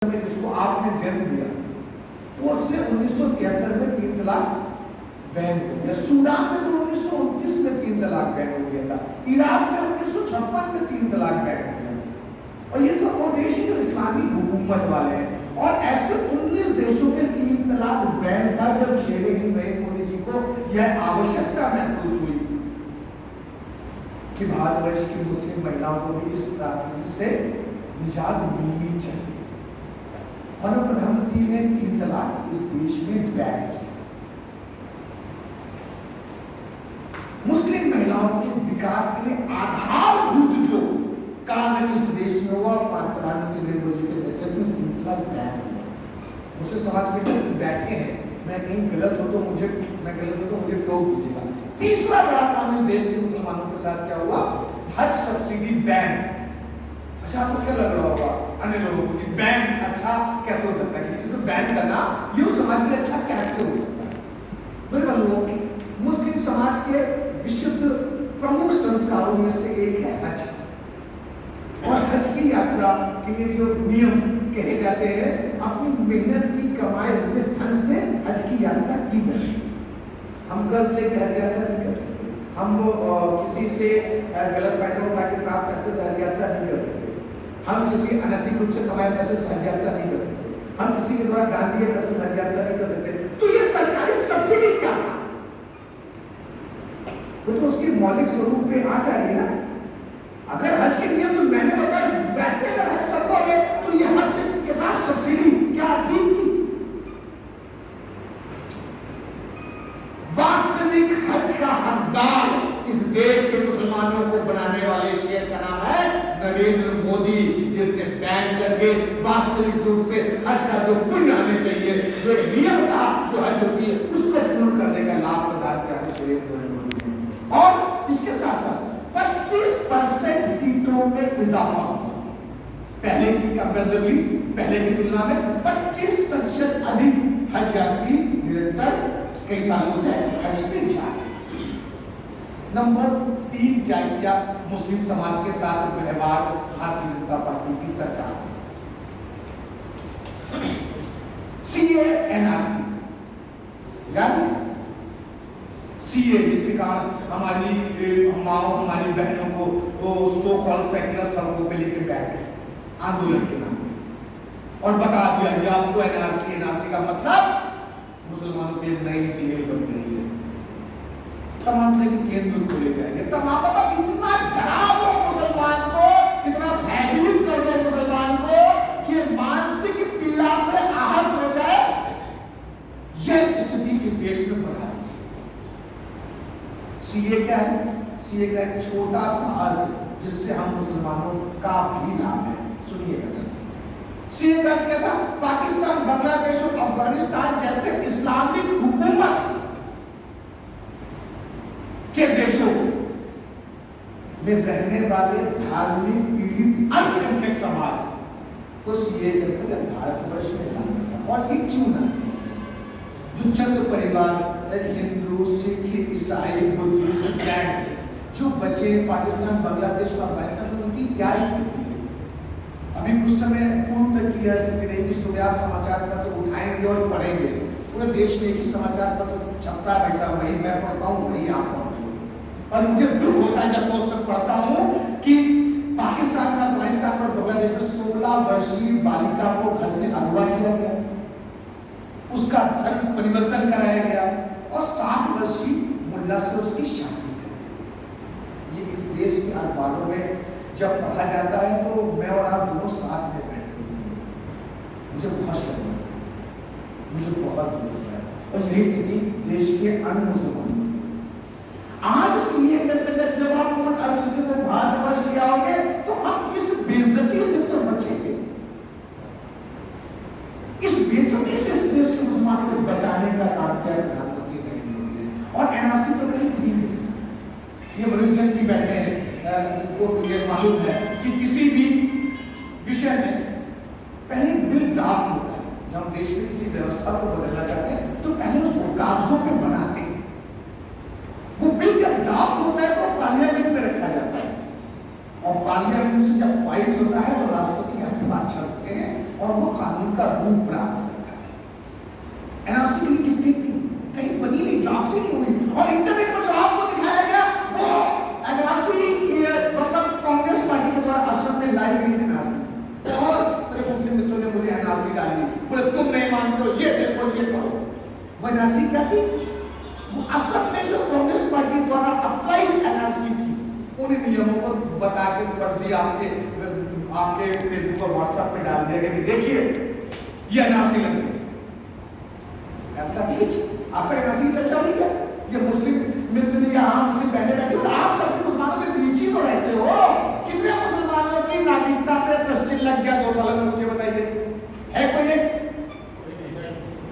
में जिसको आपने जन्म दिया वो से 1973 में 3 तलाक बैन हो गया। सूडान में तो 1929 में 3 तलाक बैन हो गया था। इराक में 1956 में 3 तलाक बैन हो गया। और ये सब वो देश ही जो इस्लामी हुकूमत वाले हैं। और ऐसे 19 देशों के 3 तलाक बैन था जब शेर हिंद नरेंद्र मोदी जी को यह आवश्यकता महसूस हुई कि भारतवर्ष की मुस्लिम महिलाओं को भी इस त्रासदी से निजात मिलनी चाहिए। और प्रधानमंत्री ने 3 तलाक इस देश में बैन किया। मुस्लिम महिलाओं के विकास के लिए आधारभूत जो काम इस देश में हुआ, प्रधानमंत्री नरेंद्र मोदी के नेतृत्व में 3 तलाक बैन हुआ। मुस्लिम समाज के लोग बैठे हैं, मैं कहीं गलत हो तो मुझे टोक दीजिएगा। तीसरा बड़ा काम इस देश के मुसलमानों के साथ क्या हुआ? हज सब्सिडी बैन। अच्छा, आपको क्या लग रहा होगा अन्य लोगों को कि बैन अच्छा कैसे हो सकता है? किसी को बैन करना ये उस समाज के लिए अच्छा कैसे हो सकता है? मेरे बंधुओं, मुस्लिम समाज के विशुद्ध प्रमुख संस्कारों में से एक है हज। और हज की यात्रा के लिए जो नियम कहे जाते हैं, अपनी मेहनत की कमाए हुए धन से हज की यात्रा की जाती है। हम कर्ज लेकर हज यात्रा नहीं कर सकते, हम किसी से गलत फायदा उठा के प्राप्त पैसे से हज यात्रा नहीं कर सकते, हम किसी अनैतिक रूप से कमाए पैसे से हज यात्रा नहीं कर सकते, हम किसी के द्वारा दान दिए पैसे से हज यात्रा नहीं कर सकते। तो ये सरकारी सब्सिडी क्या था? तो उसकी मौलिक स्वरूप पे आ जाएगी ना। अगर हज के नियम जो मैंने बताया वैसे अगर हज संभव है तो ये हज के साथ सब्सिडी क्या ठीक थी? वास्तविक हज का हकदार इस देश के मुसलमानों को बनाने वाले शेर का नाम है नरेंद्र मोदी, जिसने बैन करके वास्तविक रूप से हज का जो पुण्य आने चाहिए, जो नियम था जो हज होती है, उसको पूर्ण करने का लाभ प्रदान किया नरेंद्र मोदी ने। और इसके साथ साथ 25% सीटों में इजाफा हुआ। पहले की कंपैरेटिवली पहले की तुलना में 25% अधिक हज यात्री निरंतर कई सालों से हज पे जा रहे हैं। नंबर 3 क्या किया मुस्लिम समाज के साथ व्यवहार भारतीय जनता पार्टी की सरकार? सीए एनआरसी याद है? सीए जिसके कारण हमारी माओ हमारी बहनों को वो सो कॉल सेक्युलर सड़कों पे लेके बैठ गए आंदोलन के नाम पे और बता दिया कि आपको एनआरसी का मतलब मुसलमानों की नई जेल बन रही है, तमाम तरह के केंद्र खोले जाएंगे, तमाम मतलब इतना डरा दो मुसलमान को, इतना भयभीत कर दो मुसलमान को कि मानसिक पीड़ा से आहत हो जाए। यह स्थिति इस देश में बना। सीए क्या है? सीए का एक छोटा सा अर्थ जिससे हम मुसलमानों का भी लाभ है, सुनिएगा जरा। सीए का क्या था? पाकिस्तान, बांग्लादेश और अफगानिस्तान जैसे इस्लामिक हुकूमत के देशों में रहने वाले धार्मिक पीड़ित अल्पसंख्यक समाज को सीए के अंतर्गत भारतवर्ष में लाना था। और ये क्यों ना? जो चंद परिवार हिंदू, सिख, ईसाई, बुद्धिस्ट, जैन जो बचे पाकिस्तान, बांग्लादेश और अफगानिस्तान में, उनकी क्या स्थिति है? अभी कुछ समय पूर्व तक की स्थिति रहेगी। सुबह आप समाचार पत्र उठाएंगे और पढ़ेंगे, पूरे देश में एक ही समाचार पत्र छपता है, वैसा वही मैं पढ़ता हूँ, वही आप पढ़ते हो। और मुझे दुख होता है जब मैं उसमें पढ़ता हूँ कि पाकिस्तान में, अफगानिस्तान और बांग्लादेश में 16 वर्षीय बालिका को घर से अगवा किया गया, उसका धर्म परिवर्तन कराया गया और 60 वर्षीय मुल्ला से उसकी शादी कर दी। ये इस देश के अखबारों में जब पढ़ा जाता है तो मैं और आप दोनों साथ में बैठे होते हैं, मुझे बहुत शर्म आता है, मुझे बहुत दुख होता है। और यही स्थिति देश के अन्य मुसलमानों की। आज सीए के अंतर्गत जब आप उन अल्पसंख्यक भारतवर्ष ले आओगे तो हम इस बेइज्जती से तो बचेंगे। इस बेइज्जती से इस देश के मुसलमानों को बचाने का काम किया प्रधानमंत्री नरेंद्र मोदी ने। और एनआरसी तो कहीं थी, ये मनुष्य भी बैठे हैं, उनको ये मालूम है कि किसी भी विषय में पहले बिल ड्राफ्ट होता है। जब हम देश में किसी व्यवस्था को बदलना चाहते हैं तो पहले उसको कागजों पे बनाते हैं। वो बिल जब ड्राफ्ट होता है तो पार्लियामेंट में रखा जाता है और पार्लियामेंट से जब फाइट होता है तो राष्ट्रपति के हस्ताक्षर होते हैं और वो कानून का रूप प्राप्त करता है। एनआरसी कहीं डिक्टेट नहीं, कहीं बनी नहीं, ड्राफ्ट नहीं हुई, और इंटरनेट पर जो आपको दिखाया गया वो एनआरसी मतलब कांग्रेस पार्टी के द्वारा असम में लाई गई एनआरसी। और मेरे मुस्लिम मित्रों ने मुझे एनआरसी डाली, बोले तुम नहीं मानते हो, ये देखो ये पढ़ो। वो एनआरसी क्या थी? वो असम में जो कांग्रेस पार्टी द्वारा अप्लाइड एनआरसी थी, उन नियमों को बता के फर्जी आपके फेसबुक और व्हाट्सएप पे डाल दिया गया कि देखिए ये एनआरसी लग गई। ऐसा कुछ आशा एनआरसी चर्चा